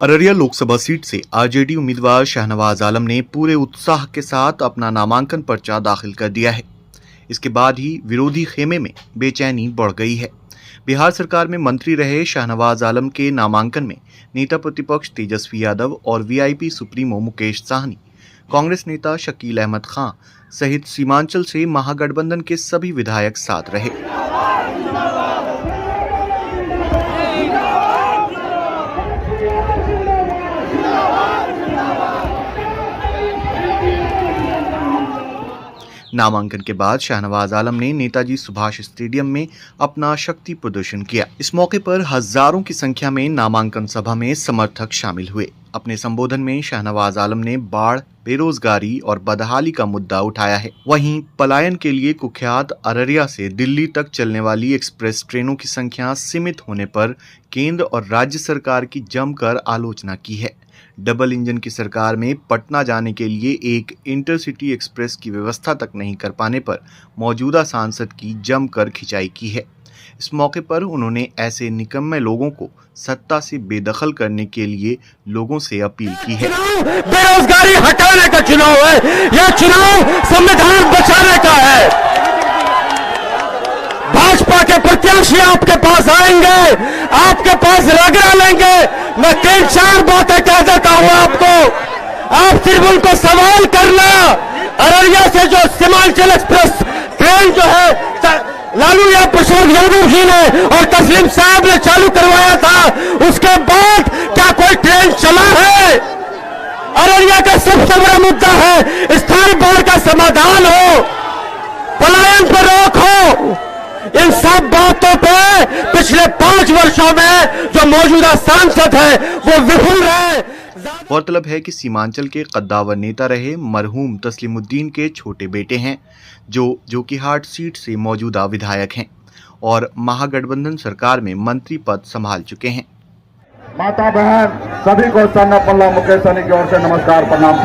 Araria Lok Sabha seat से RJD उम्मीदवार शाहनवाज आलम ने पूरे उत्साह के साथ अपना नामांकन पर्चा दाखिल कर दिया है। इसके बाद ही विरोधी खेमे में बेचैनी बढ़ गई है। बिहार सरकार में मंत्री रहे शाहनवाज आलम के नामांकन में नेता प्रतिपक्ष तेजस्वी यादव और वीआईपी सुप्रीमो मुकेश साहनी, कांग्रेस नेता शकील अहमद खां सहित सीमांचल से महागठबंधन के सभी विधायक साथ रहे। नामांकन के बाद शाहनवाज आलम ने नेताजी सुभाष स्टेडियम में अपना शक्ति प्रदर्शन किया। इस मौके पर हजारों की संख्या में नामांकन सभा में समर्थक शामिल हुए। अपने संबोधन में शाहनवाज आलम ने बाढ़, बेरोजगारी और बदहाली का मुद्दा उठाया है। वहीं पलायन के लिए कुख्यात अररिया से दिल्ली तक चलने वाली एक्सप्रेस ट्रेनों की संख्या सीमित होने पर केंद्र और राज्य सरकार की जमकर आलोचना की है। डबल इंजन की सरकार में पटना जाने के लिए एक इंटरसिटी एक्सप्रेस की व्यवस्था तक नहीं कर पाने पर मौजूदा सांसद की जमकर खिंचाई की है। इस मौके पर उन्होंने ऐसे निकम्मे लोगों को सत्ता से बेदखल करने के लिए लोगों से अपील की है। बेरोजगारी हटाने का चुनाव है, यह चुनाव संविधान बचाने का है। भाजपा के प्रत्याशी आपके पास आएंगे, आपके पास रगड़ा लेंगे। मैं 3-4 बातें कह देता हूं आपको, आप सिर्फ उनको सवाल करना। अररिया से जो सीमांचल एक्सप्रेस ट्रेन जो है लालू या प्रसाद यादव जी ने और तस्लीम साहब ने चालू करवाया था, उसके बाद क्या कोई ट्रेन चला है? अररिया का सबसे बड़ा मुद्दा है स्थायी बाढ़ का समाधान हो, पलायन पर रोक हो। इन सब बातों पे पिछले 5 वर्षों में जो मौजूदा सांसद है वो विफल रहे। गौरतलब है कि सीमांचल के कद्दावर नेता रहे मरहूम तस्लीमुद्दीन के छोटे बेटे हैं, जो जोकीहाट सीट से मौजूदा विधायक हैं और महागठबंधन सरकार में मंत्री पद संभाल चुके हैं। माता बहन सभी को सन्ना पल्ला मुकेश साहनी की ओर से नमस्कार, प्रणाम।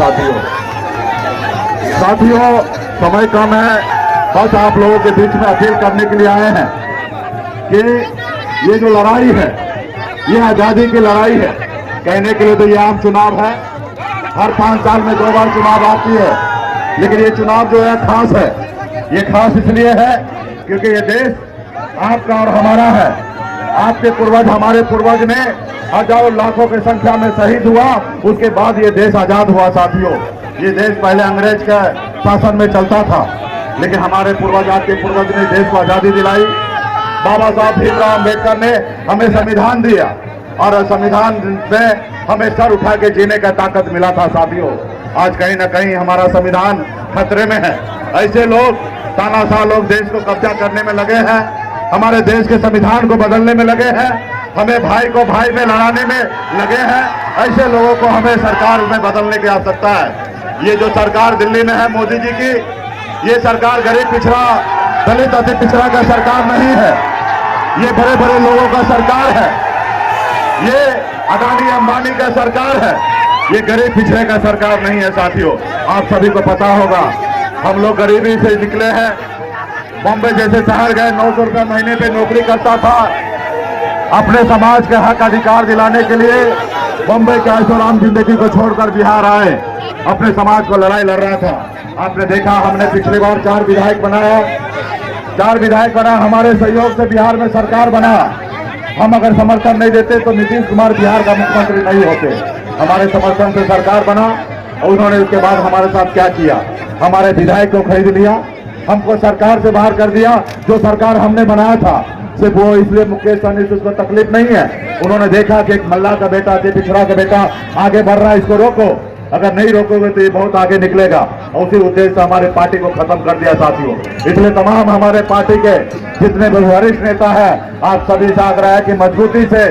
साथियों समय कम है, बस आप लोगों के बीच में अपील करने के लिए आए हैं कि ये जो लड़ाई है ये आजादी की लड़ाई है। कहने के लिए तो ये आम चुनाव है, हर 5 साल में 2 बार चुनाव आती है, लेकिन ये चुनाव जो है खास है। ये खास इसलिए है क्योंकि ये देश आपका और हमारा है। आपके पूर्वज, हमारे पूर्वज ने हजारों लाखों की संख्या में शहीद हुआ, उसके बाद ये देश आजाद हुआ। साथियों ये देश पहले अंग्रेज के शासन में चलता था, लेकिन हमारे पूर्वज, आपके पूर्वज ने देश को आजादी दिलाई। बाबा साहब भीमराव अम्बेडकर ने हमें संविधान दिया और संविधान में हमें सर उठा के जीने का ताकत मिला था। साथियों आज कहीं ना कहीं हमारा संविधान खतरे में है। ऐसे लोग, तानाशाह लोग देश को कब्जा करने में लगे हैं, हमारे देश के संविधान को बदलने में लगे हैं, हमें भाई को भाई में लड़ाने में लगे हैं। ऐसे लोगों को हमें सरकार में बदलने की आवश्यकता है। ये जो सरकार दिल्ली में है मोदी जी की, ये सरकार गरीब, पिछड़ा, दलित, अति पिछड़ा का सरकार नहीं है। ये बड़े बड़े लोगों का सरकार है, ये अदानी अंबानी का सरकार है, ये गरीब पिछड़े का सरकार नहीं है। साथियों आप सभी को पता होगा, हम लोग गरीबी से निकले हैं। बॉम्बे जैसे शहर गए, 900 रुपये महीने पे नौकरी करता था। अपने समाज के हक अधिकार दिलाने के लिए बॉम्बे के ऐशोआराम जिंदगी को छोड़कर बिहार आए, अपने समाज को लड़ाई लड़ रहा था। आपने देखा हमने पिछली बार 4 विधायक बनाया, 4 विधायक बना, हमारे सहयोग से बिहार में सरकार बना। हम अगर समर्थन नहीं देते तो नीतीश कुमार बिहार का मुख्यमंत्री नहीं होते। हमारे समर्थन से सरकार बना और उन्होंने उसके बाद हमारे साथ क्या किया, हमारे विधायक को खरीद लिया, हमको सरकार से बाहर कर दिया। जो सरकार हमने बनाया था सिर्फ वो इसलिए मुकेश साहनी से उसको तकलीफ नहीं है, उन्होंने देखा कि एक मल्ला का बेटा, पिछड़ा का बेटा आगे बढ़ रहा है, इसको रोको। अगर नहीं रोकोगे तो ये बहुत आगे निकलेगा, और उसी उद्देश्य से हमारे पार्टी को खत्म कर दिया। साथियों इसलिए तमाम हमारे पार्टी के जितने भी वरिष्ठ नेता हैं, आप सभी से आग्रह है कि मजबूती से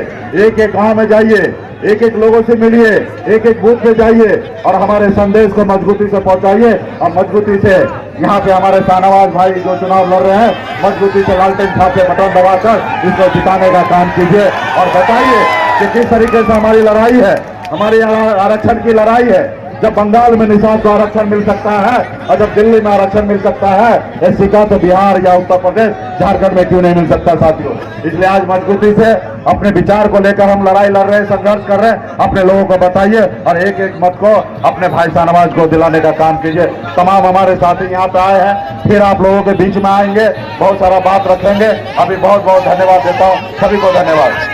एक एक गांव में जाइए, एक एक लोगों से मिलिए, एक एक बूथ पे जाइए और हमारे संदेश को मजबूती से पहुंचाइए। और मजबूती से यहाँ पे हमारे शाहनवाज भाई जो चुनाव लड़ रहे हैं, मजबूती से लालटेन छाप से बटन दबाकर इसको जिताने का काम कीजिए और बताइए कि किस तरीके से हमारी लड़ाई है, हमारी आरक्षण की लड़ाई है। जब बंगाल में निषाद को आरक्षण मिल सकता है और जब दिल्ली में आरक्षण मिल सकता है, एससी का तो बिहार या उत्तर प्रदेश, झारखंड में क्यों नहीं मिल सकता साथियों। इसलिए आज मजबूती से अपने विचार को लेकर हम लड़ाई लड़ रहे हैं, संघर्ष कर रहे हैं। अपने लोगों को बताइए और एक एक मत को अपने भाई शाहनवाज को दिलाने का काम कीजिए। तमाम हमारे साथी यहाँ पे आए हैं, फिर आप लोगों के बीच में आएंगे, बहुत सारा बात रखेंगे। अभी बहुत बहुत धन्यवाद देता हूँ, सभी को धन्यवाद।